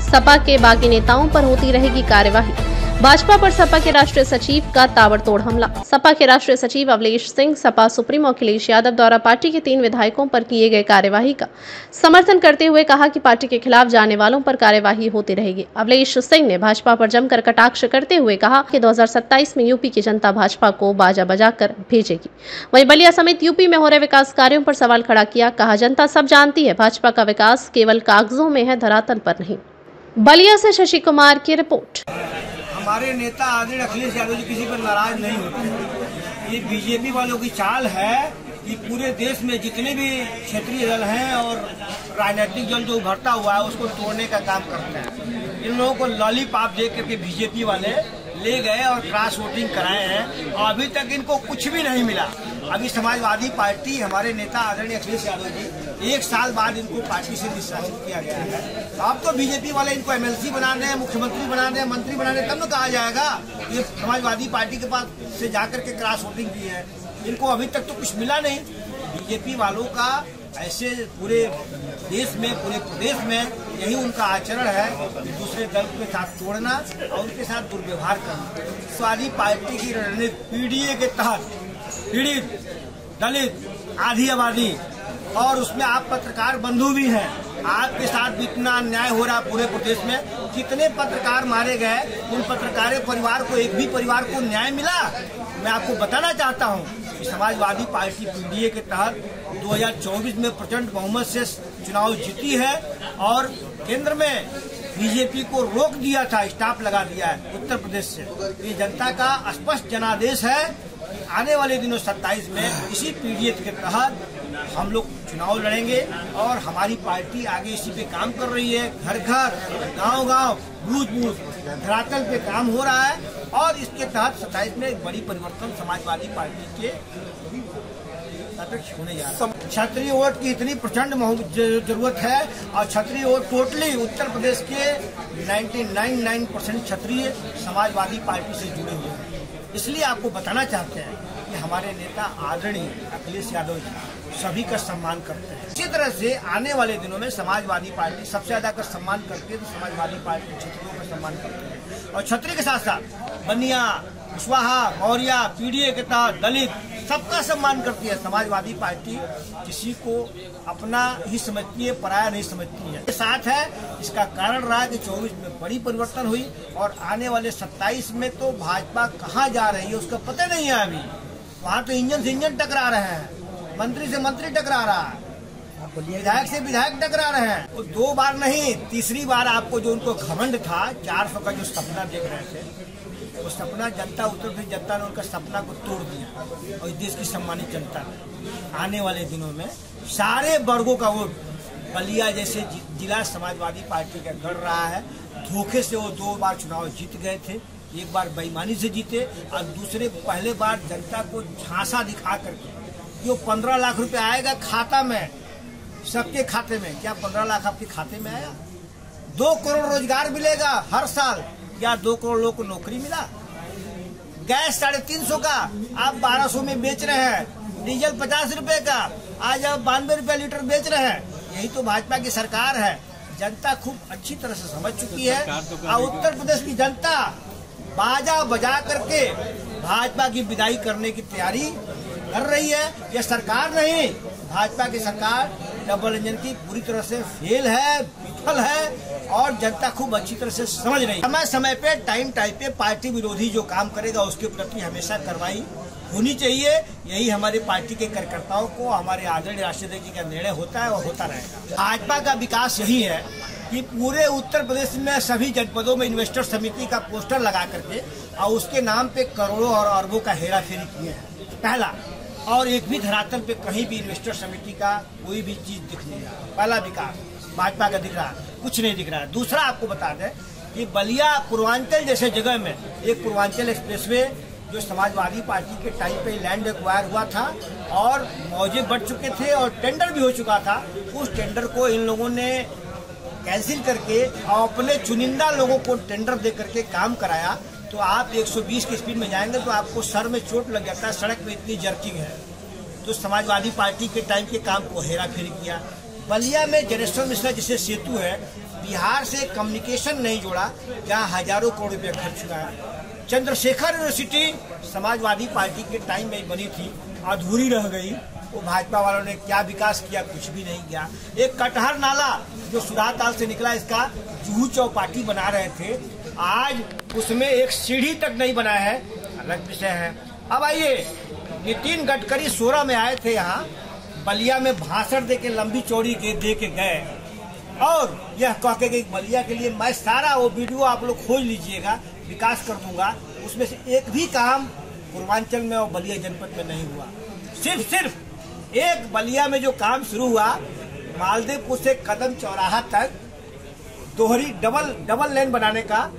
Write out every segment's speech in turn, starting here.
सपा के बागी नेताओं पर होती रहेगी कार्यवाही। भाजपा पर सपा के राष्ट्रीय सचिव का ताबड़तोड़ हमला। सपा के राष्ट्रीय सचिव अवलेश सिंह सपा सुप्रीमो अखिलेश यादव द्वारा पार्टी के 3 विधायकों पर किए गए कार्यवाही का समर्थन करते हुए कहा कि पार्टी के खिलाफ जाने वालों पर कार्यवाही होती रहेगी। अवलेश सिंह ने भाजपा पर जमकर कटाक्ष करते हुए कहा कि 2027 में यूपी की जनता भाजपा को बाजा बजाकर भेजेगी। वहीं बलिया समेत यूपी में हो रहे विकास कार्यों पर सवाल खड़ा किया। कहा, जनता सब जानती है, भाजपा का विकास केवल कागजों में है, धरातल पर नहीं। बलिया से शशि कुमार की रिपोर्ट। हमारे नेता आदरणीय अखिलेश यादव जी किसी पर नाराज नहीं होते। ये बीजेपी वालों की चाल है कि पूरे देश में जितने भी क्षेत्रीय दल हैं और राजनीतिक दल जो उभरता हुआ है उसको तोड़ने का काम करते हैं। इन लोगों को लॉलीपॉप दे करके बीजेपी वाले ले गए और क्रॉस वोटिंग कराए हैं और अभी तक इनको कुछ भी नहीं मिला। अभी समाजवादी पार्टी, हमारे नेता आदरणीय अखिलेश यादव जी 1 साल बाद इनको पार्टी से निष्कासित किया गया है। अब तो बीजेपी वाले इनको एमएलसी बना दें, मुख्यमंत्री बना दें, मंत्री बना दें, तब न कहा जाएगा ये समाजवादी पार्टी के पास से जाकर के क्रॉस वोटिंग की है। इनको अभी तक तो कुछ मिला नहीं। बीजेपी वालों का ऐसे पूरे देश में, पूरे प्रदेश में यही उनका आचरण है कि दूसरे दल के साथ तोड़ना और उनके साथ दुर्व्यवहार करना। समाजवादी पार्टी की रणनीति पीडीए के तहत पीड़ित, दलित, आधी आबादी और उसमें आप पत्रकार बंधु भी हैं, आपके साथ इतना अन्याय हो रहा पूरे प्रदेश में। कितने पत्रकार मारे गए, उन पत्रकारों परिवार को, एक भी परिवार को न्याय मिला? मैं आपको बताना चाहता हूं कि समाजवादी पार्टी पीडीए के तहत 2024 में प्रचंड बहुमत से चुनाव जीती है और केंद्र में बीजेपी को रोक दिया था, स्टॉप लगा दिया है उत्तर प्रदेश से। ये जनता का स्पष्ट जनादेश है कि आने वाले दिनों 27 में इसी पीडीए के तहत हम लोग चुनाव लड़ेंगे और हमारी पार्टी आगे इसी पे काम कर रही है। घर घर, गांव गांव, बूथ बूथ, धरातल पे काम हो रहा है और इसके तहत 27 में एक बड़ी परिवर्तन समाजवादी पार्टी के होने जा रहा है। क्षत्रिय वोट की इतनी प्रचंड जरूरत है और क्षत्रिय वोट टोटली उत्तर प्रदेश के 99% क्षत्रिय समाजवादी पार्टी से जुड़े हुए हैं। इसलिए आपको बताना चाहते हैं कि हमारे नेता आदरणीय अखिलेश यादव जी सभी का सम्मान करते हैं। इसी तरह से आने वाले दिनों में समाजवादी पार्टी सबसे ज्यादा का सम्मान करती है तो समाजवादी पार्टी क्षत्रियों का सम्मान करती है और क्षत्रिय के साथ साथ बनिया, कुशवाहा, मौर्य, पीडीए के तहत दलित सबका सम्मान करती है। समाजवादी पार्टी किसी को अपना ही समझती है, पराया नहीं समझती है। साथ है इसका कारण रहा कि 24 में बड़ी परिवर्तन हुई और आने वाले 27 में तो भाजपा कहाँ जा रही है उसका पता नहीं है। अभी वहाँ तो इंजन से इंजन टकरा रहे हैं, मंत्री से मंत्री टकरा रहा है, विधायक से विधायक टकरा रहे हैं। वो 2 बार नहीं, तीसरी बार आपको जो उनको घमंड था 400 का जो सपना देख रहे थे, वो सपना जनता, उत्तर प्रदेश जनता ने उनका सपना को तोड़ दिया और इस देश की सम्मानित जनता ने आने वाले दिनों में सारे वर्गों का वोट बलिया जैसे जिला समाजवादी पार्टी का गढ़ रहा है। धोखे से वो 2 बार चुनाव जीत गए थे, 1 बार बेईमानी से जीते और दूसरे पहले बार जनता को झांसा दिखा करके जो 15 लाख रुपए आएगा खाता में, सबके खाते में, क्या 15 लाख आपके खाते में आया? 2 करोड़ रोजगार मिलेगा हर साल, या 2 करोड़ लोगों को नौकरी मिला? गैस 350 का आप 1200 में बेच रहे हैं, डीजल 50 रुपए का आज आप 92 रुपए लीटर बेच रहे हैं। यही तो भाजपा की सरकार है। जनता खूब अच्छी तरह से समझ चुकी है और उत्तर प्रदेश की जनता बाजा बजा करके भाजपा की विदाई करने की तैयारी कर रही है। यह सरकार नहीं, भाजपा की सरकार डबल इंजन की पूरी तरह से फेल है, विफल है और जनता खूब अच्छी तरह से समझ रही है। समय समय पे, टाइम पे पार्टी विरोधी जो काम करेगा उसके प्रति हमेशा कार्रवाई होनी चाहिए। यही हमारी पार्टी के कार्यकर्ताओं को, हमारे आदरणीय राष्ट्रीय अध्यक्ष जी का निर्णय होता है और होता रहेगा। भाजपा का विकास यही है कि पूरे उत्तर प्रदेश में सभी जनपदों में इन्वेस्टर समिति का पोस्टर लगा करके और उसके नाम पे करोड़ों और अरबों का हेरा फेरी किए हैं, पहला। और एक भी धरातल पे कहीं भी इन्वेस्टर समिति का कोई भी चीज दिख नहीं रहा। पहला विकास भाजपा का दिख रहा है, कुछ नहीं दिख रहा है। दूसरा आपको बता दें कि बलिया पूर्वांचल जैसे जगह में एक पूर्वांचल एक्सप्रेसवे जो समाजवादी पार्टी के टाइम पे लैंड एक्वायर हुआ था और मौजे बढ़ चुके थे और टेंडर भी हो चुका था, उस टेंडर को इन लोगों ने कैंसिल करके और अपने चुनिंदा लोगों को टेंडर दे करके काम कराया। तो आप 120 की स्पीड में जाएंगे तो आपको सर में चोट लग जाता है, सड़क में इतनी जर्किंग है। तो समाजवादी पार्टी के टाइम के काम को हेरा फेरी किया। बलिया में जनेश्वर मिश्रा जिसे सेतु है, बिहार से कम्युनिकेशन नहीं जोड़ा, जहाँ हजारों करोड़ रुपए खर्च हुआ है। चंद्रशेखर यूनिवर्सिटी समाजवादी पार्टी के टाइम में बनी थी, अधूरी रह गई। वो भाजपा वालों ने क्या विकास किया? कुछ भी नहीं किया। एक कटहर नाला जो सुराताल से निकला, इसका जूहू चौपाटी बना रहे थे, आज उसमें एक सीढ़ी तक नहीं बनाया है, अलग विषय है। अब आइए, नितिन गडकरी 16 में आए थे यहाँ, बलिया में भाषण देके लंबी चौड़ी दे के गए और यह कह के गई बलिया के लिए मैं सारा वो वीडियो आप लोग खोज लीजिएगा, विकास कर दूंगा। उसमें से एक भी काम पूर्वांचल में और बलिया जनपद में नहीं हुआ। सिर्फ एक बलिया में जो काम शुरू हुआ, मालदेवपुर से कदम चौराहा तक दोहरी डबल लेन बनाने का,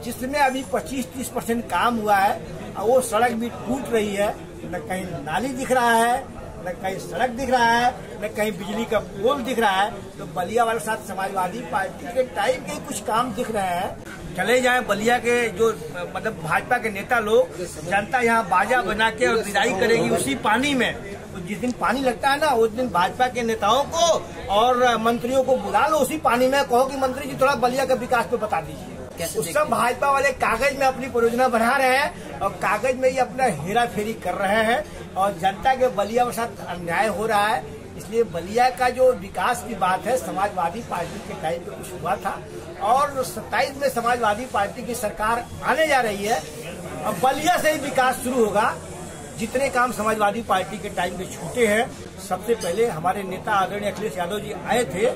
जिसमें अभी 25-30% काम हुआ है और वो सड़क भी टूट रही है। न कहीं नाली दिख रहा है, न कहीं सड़क दिख रहा है, न कहीं बिजली का पोल दिख रहा है। तो बलिया वाले साथ समाजवादी पार्टी के टाइम के कुछ काम दिख रहे हैं। चले जाए बलिया के जो मतलब भाजपा के नेता लोग, जनता यहाँ बाजा बना के और विदाई करेगी उसी पानी में। तो जिस दिन पानी लगता है ना, उस दिन भाजपा के नेताओं को और मंत्रियों को बुला लो उसी पानी में, कहो कि मंत्री जी थोड़ा बलिया के विकास पे बता दीजिए। उस सब भाजपा वाले कागज में अपनी परियोजना बना रहे हैं और कागज में ही अपना हेरा फेरी कर रहे हैं और जनता के बलिया के साथ अन्याय हो रहा है। इसलिए बलिया का जो विकास की बात है, समाजवादी पार्टी के टाइम पे कुछ हुआ था और 27 में समाजवादी पार्टी की सरकार आने जा रही है। अब बलिया से ही विकास शुरू होगा। जितने काम समाजवादी पार्टी के टाइम पे छूटे हैं, सबसे पहले हमारे नेता आदरणीय अखिलेश यादव जी आए थे,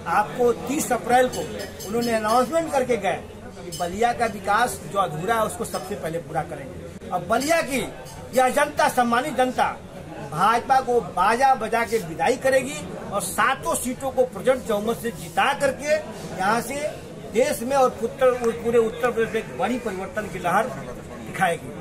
आपको 30 अप्रैल को उन्होंने अनाउंसमेंट करके गए कि बलिया का विकास जो अधूरा है उसको सबसे पहले पूरा करेंगे। अब बलिया की यह जनता, सम्मानित जनता, भाजपा को बाजा बजा के विदाई करेगी और 7 सीटों को प्रचंड बहुमत से जिता करके यहाँ से देश में और पूरे उत्तर प्रदेश में बड़ी परिवर्तन की लहर दिखाएगी।